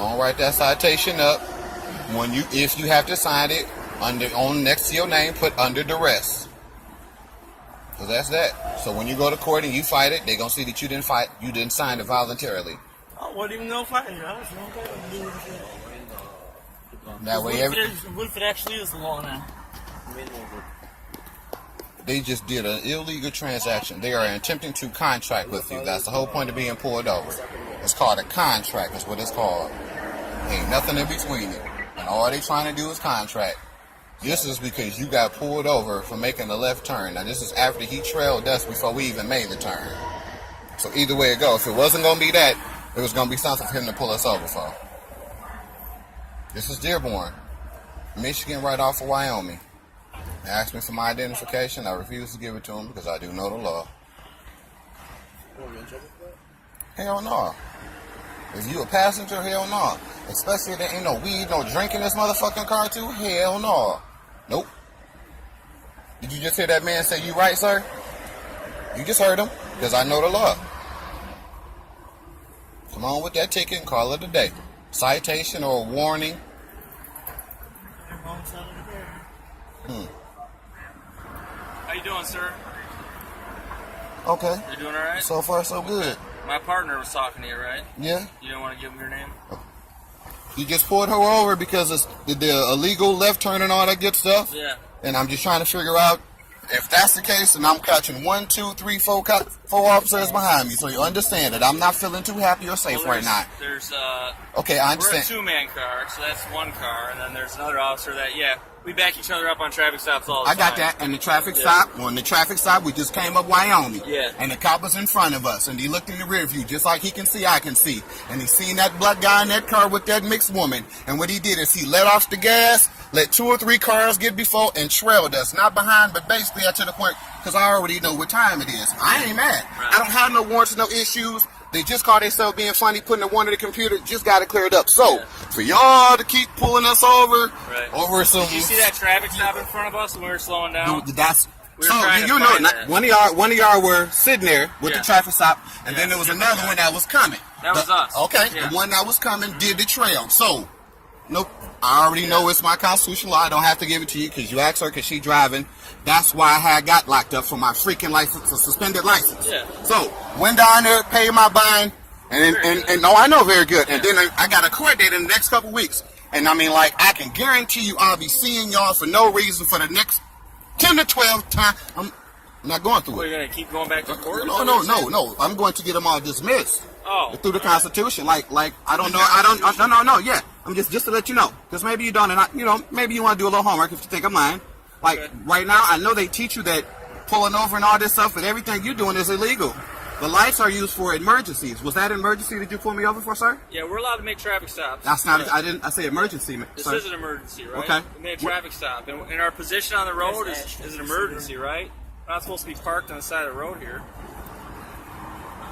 Don't write that citation up. If you have to sign it on next to your name, put under duress. So that's that. So when you go to court and you fight it, they're gonna see that you didn't fight. You didn't sign it voluntarily. I wasn't even gonna fight it. I was gonna do it. That way, what if it actually is the law now? They just did an illegal transaction. They are attempting to contract with you. That's the whole point of being pulled over. It's called a contract. That's what it's called. Ain't nothing in between it. And all they trying to do is contract. This is because you got pulled over for making a left turn. Now, this is after he trailed us before we even made the turn. So either way it goes, if it wasn't going to be that, it was going to be something for him to pull us over for. This is Dearborn, Michigan, right off of Wyoming. They asked me for my identification. I refuse to give it to him because I do know the law. Hell no. If you a passenger, hell no. Especially if there ain't no weed, no drink in this motherfucking car too, hell no. Nope. Did you just hear that man say, "You right, sir"? You just heard him, because I know the law. Come on with that ticket and call it a day. Citation or a warning. How you doing, sir? Okay. You doing all right? So far, so good. My partner was talking to you, right? Yeah. You don't want to give him your name? You just pulled her over because it's the illegal left turn and all that good stuff? Yeah. And I'm just trying to figure out if that's the case, and I'm catching 1, 2, 3, 4 officers behind me, so you understand that I'm not feeling too happy or safe right now. There's okay, I understand. We're a two-man car, so that's one car, and then there's another officer that, we back each other up on traffic stops all the time. I got that, and the traffic stop, on the traffic stop, we just came up Wyoming. Yeah. And the cop was in front of us, and he looked in the rear view, just like he can see, I can see. And he seen that black guy in that car with that mixed woman, and what he did is he let off the gas, let 2 or 3 cars get before, and trailed us. Not behind, but basically to the point, because I already know what time it is. I ain't mad. Right. I don't have no warrants, no issues. They just call themselves being funny, putting a warrant in the computer, just got to clear it up. So, for y'all to keep pulling us over, over some... Did you see that traffic stop in front of us when we were slowing down? That's... We were trying to you know, find that. one of y'all were sitting there with the traffic stop, and then there was another one that was coming. That was us. Okay, the one that was coming did the trail. So, nope, I already know it's my constitutional law. I don't have to give it to you because you asked her because she driving. That's why I had got locked up for my freaking license, a suspended license. Yeah. So, went down there, paid my fine, and no, I know very good. And then I got a court date in the next couple weeks. And I mean, like, I can guarantee you I'll be seeing y'all for no reason for the next 10 to 12 times. I'm not going through it. We're going to keep going back to court? No. I'm going to get them all dismissed. Oh. Through the Constitution. Like, I don't know. No, yeah. I'm just to let you know. Because maybe you don't, and maybe you want to do a little homework if you think I'm lying. Like, right now, I know they teach you that pulling over and all this stuff, but everything you're doing is illegal. The lights are used for emergencies. Was that an emergency that you pulled me over for, sir? Yeah, we're allowed to make traffic stops. That's not, I say emergency, This sir. is an emergency, right? Okay. We made a traffic stop. And our position on the road is an emergency, right? We're not supposed to be parked on the side of the road here.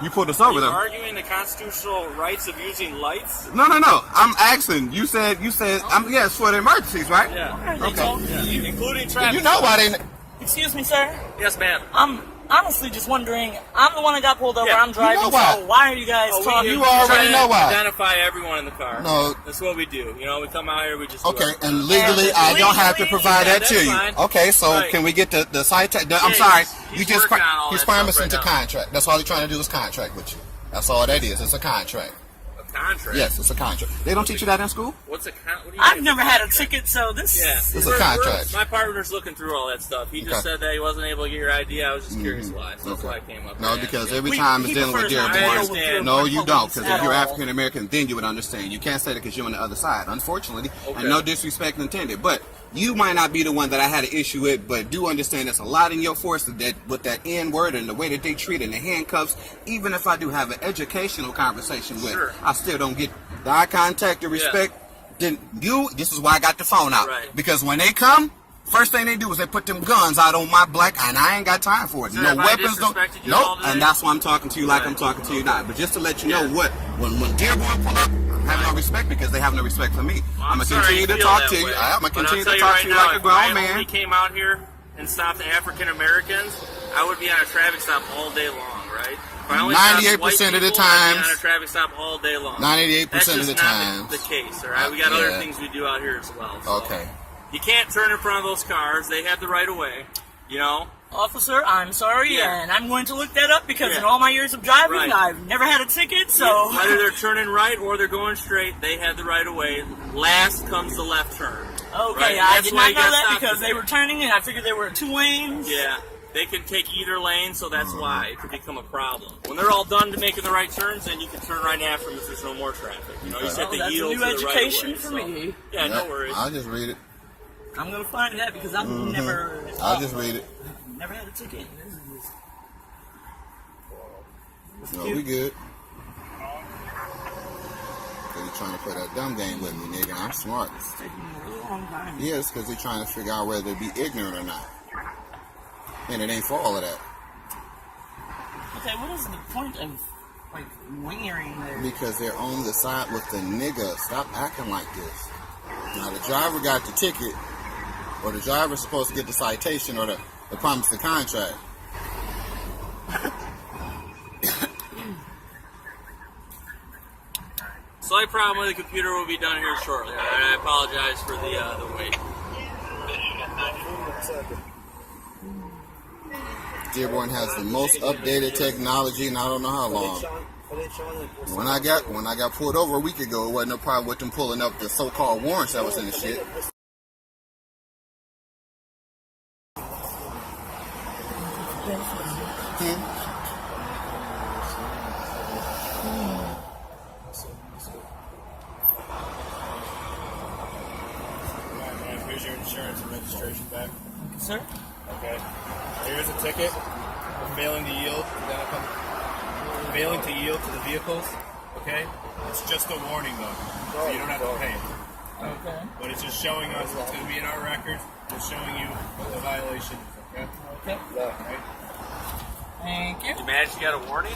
You pulled us over, Are you though. arguing the constitutional rights of using lights? No. I'm asking. You said, it's for the emergencies, right? Yeah. Okay. Yeah. Including traffic. You know why they... Excuse me, sir. Yes, ma'am. I'm honestly just wondering. I'm the one that got pulled over. Yeah, I'm driving. you know why. So why are you guys talking? You already know why. Identify everyone in the car. No. That's what we do. We come out here, we just Okay, do it. and legally, I don't have to provide that to you. fine. Okay, so Right. can we get the citation? I'm sorry. He's working on all He's that stuff promising right to now. contract. That's all he's trying to do is contract with you. That's all that is. It's a contract. A contract? Yes, it's a contract. They don't teach you that in school? What's a contract? I've never had a ticket, so this. Yeah. It's a contract. My partner's looking through all that stuff. He just said that he wasn't able to get your ID. I was just curious why. So that's why I came up. No, because every time it's dealing with I Dearborn. understand. No, you don't. Because if At you're all. African American, then you would understand. You can't say that because you're on the other side, unfortunately. Okay. And no disrespect intended. But you might not be the one that I had an issue with, but do understand there's a lot in your force that with that N word and the way that they treat it and the handcuffs. Even if I do have an educational conversation with, Sure. I still don't get the eye contact, the respect. Then this is why I got the phone out. Right. Because when they come, first thing they do is they put them guns out on my black, and I ain't got time for it. Sir, No have I weapons, disrespected you at all nope. today? And that's why I'm talking to you like I'm talking to you now. But just to let you know what, when Dearborn pull up, I have no respect because they have no respect for me. Well, I'm gonna sorry continue you to feel talk that to you. way. I'm gonna But continue I'll tell to you talk right to you now, like a grown If I man. only came out here and stopped the African Americans, I would be on a traffic stop all day long, right? If I only stopped 98% white of the people, I'd be times- on a traffic stop all day long. 98% That's of just the not times. the case. All right, we got other Yeah. things we do out here as well. So. Okay. You can't turn in front of those cars. They have the right of way. You know. Officer, I'm sorry, Yeah. and I'm going to look that up because in Yeah. all my years of driving, Right. I've never had a ticket, so... Whether they're turning right or they're going straight, they have the right of way. Last comes the left turn. Okay, Right, I that's did why not you know gotta that stop because there. they were turning and I figured they were 2 lanes. Yeah, they can take either lane, so that's why it could become a problem. When they're all done to making the right turns, then you can turn right after them if there's no more traffic. You know, you just have Oh, to that's a yield new to the right education of way, for so. me. Yeah, no worries. I'll just read it. I'm going to find that because I've never... I'll just read it. Never had a ticket. No, we good. Cause you trying to play that dumb game with me, nigga. I'm smart. It's taking a really long time. Yes, because they're trying to figure out whether to be ignorant or not. And it ain't for all of that. Okay, what is the point of, like, wingering there? Because they're on the side with the nigga. Stop acting like this. Now, the driver got the ticket, or the driver's supposed to get the citation or the promise the contract. Slight problem with the computer will be done here shortly. All right, I apologize for the wait. Dearborn has the most updated technology, and I don't know how long. When I got pulled over a week ago, it wasn't no problem with them pulling up the so-called warrants that was in the shit. Here's your insurance and registration back. Sir? Okay. Here's a ticket for failing to yield. Failing to yield to the vehicles. Okay. It's just a warning though, so you don't have to pay it. Okay. But it's just showing us. It's going to be in our records. It's showing you the violation. Okay. Okay. Right. Thank you. You managed to get a warning?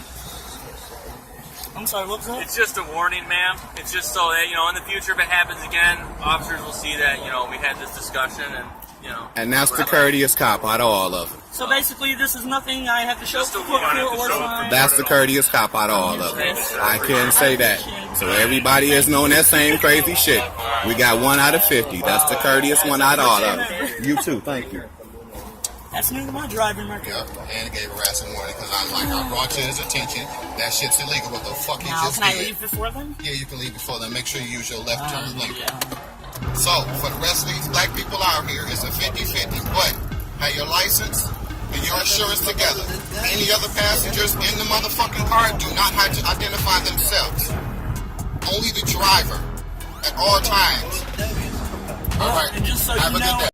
I'm sorry, what was that? It's just a warning, ma'am. It's just so that, you know, in the future, if it happens again, officers will see that, you know, we had this discussion and, you know. And that's the whatever. courteous cop out of all of them. So basically, this is nothing I have to show Just for a warning. or sign. That's the courteous cop out of all of them. I can say that. So everybody is knowing that same crazy shit. We got 1 out of 50. That's the courteous one out of all of them. You too. Thank you. That's new to my driving record. Yep, and gave harassment warning because I brought to his attention that shit's illegal. What the fuck he Now, just can I did? leave before then? Yeah, you can leave before then. Make sure you use your left turn lane. Yeah. So, for the rest of these black people out here, it's a 50-50. But, have your license and your insurance together. Any other passengers in the motherfucking car do not have to identify themselves. Only the driver at all times. All right. And just so Have you a good know, day.